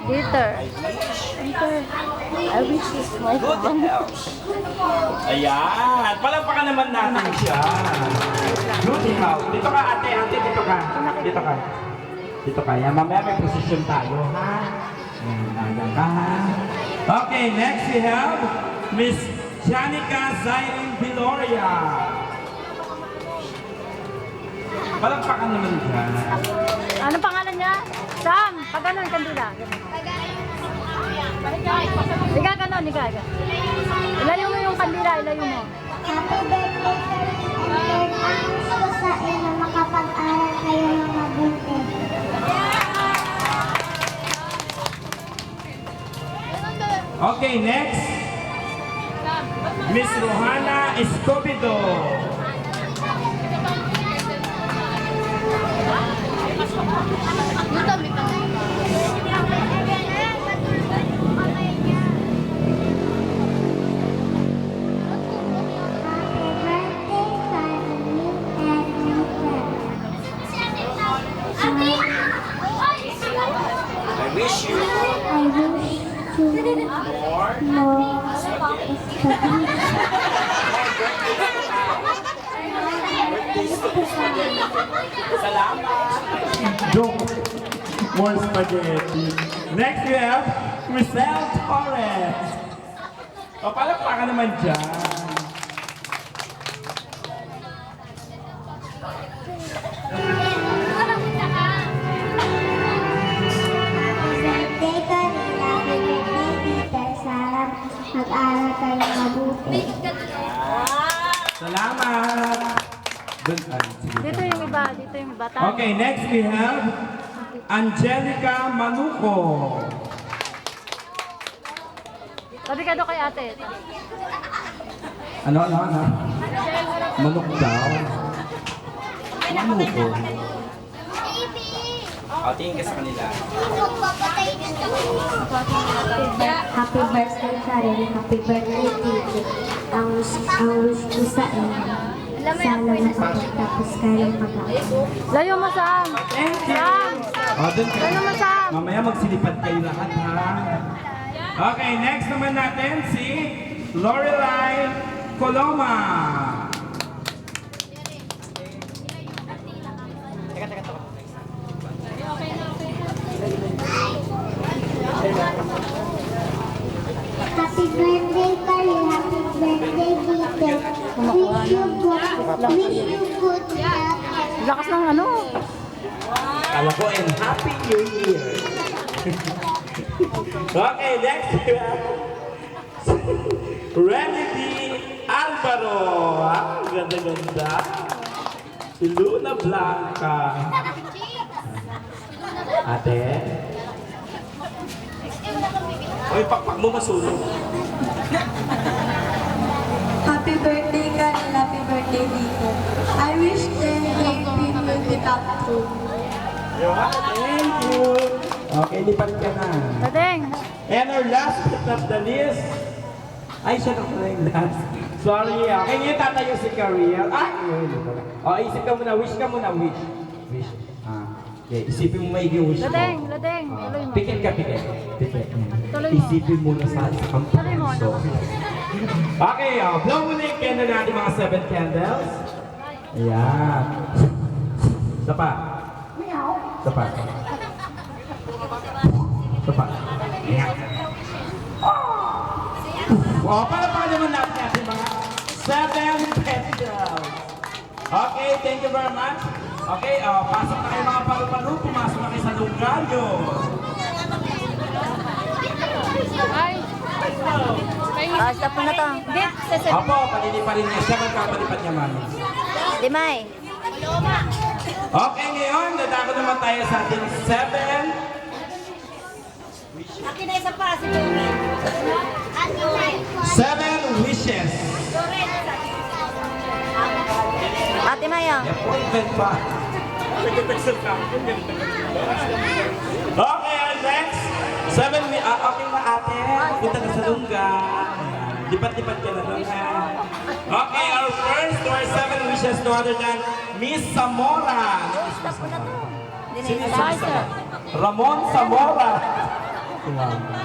Glitter. I wish it's my Good phone. health. Ayan. Palagpakan naman natin siya. Good health. Dito ka ate, dito ka. Dito ka. Dito ka. Yan, mamaya may posisyon tayo, ha? Ayan ka, ha? Okay, next we have Miss Janica Zairin Viloria. Palagpakan naman dyan. Ano pangalan niya? Sam! Pag ganun, kandila. Higa ganon, higa. Ilayo mo yung kandila, ilayo mo. Happy birthday, Lord. Ang gusto sa inyo makapag-aral kayo ng mabuti. Okay, next. Miss Rohana Escobedo. I wish you more Joke. More spaghetti. Next we have Grisel Torres. O, palakpakan naman dyan. birthday ka nila. Happy birthday, Peter. Sana mag-aral kayo ng mabuti. Salamat. Dun, sige. Dito yung iba, dito yung iba. Okay, next we have Angelica Manuco. Sabi ka doon kay ate. Ano? Manok daw. Manuco. O, tingin ka sa kanila. Happy birthday, Karen. Happy birthday, Tito. Ang wish ko sa inyo. Sana makapagtapos kayo mag-aaral. Layo mo, Sam! Thank you. Sam! O, dun ka. Layo mo, Sam! Mamaya magsilipad kayo lahat, ha? Okay, next naman natin si Lorelai Coloma. Happy birthday, Karen. Happy birthday, Tito. Wish you good health. Lakas ng ano. Kala ko, and Happy New Year. Okay, next we have Remedy Alvaro. Ah, ganda-ganda. Si Luna Blanca. Ate? Oy, pakpak mo masunog. Happy birthday, Karen. Happy birthday, Tito. I wish 10 will be top 2. Thank you. Okay, lipat ka na. Ladeng! And our last but not the least, ay, siya na pala yung last. Sorry, okay, ngayon tatayo si Career. Ay, yun pala. O, isip ka muna, wish ka muna, wish. Wish. Okay, isipin mo maigi yung wish mo. Ladeng! Ladeng! Tuloy mo. Pikit ka, pikit. Pikit. Tuloy mo. Isipin mo na sa Tuloy mo, ano? Okay, blow mo na yung candle natin, mga 7 candles. Ayan. Isa pa. Isa pa. Isa pa. Ayan. Para naman natin natin mga 7 candles. Okay, thank you very much. Okay, pasok na kayo mga paru-paru, pumasok na kayo sa lugar nyo. Ay! Stop mo na to. Hindi, Opo, paliliparin niya siya, magkapalipad niya mami. Limay. Okay, ngayon, dadako naman tayo sa ating 7 Akin na isa pa, si Louie. 7 wishes. Ate Maya. Appointment pa. Okay, our next 7 okay na ate. Punta ka sa lungga. Lipat-lipat ka na doon. Okay, our first to our 7 wishes no other than Miss Zamora. Sino yung Zamora? Ramon Zamora. Wow.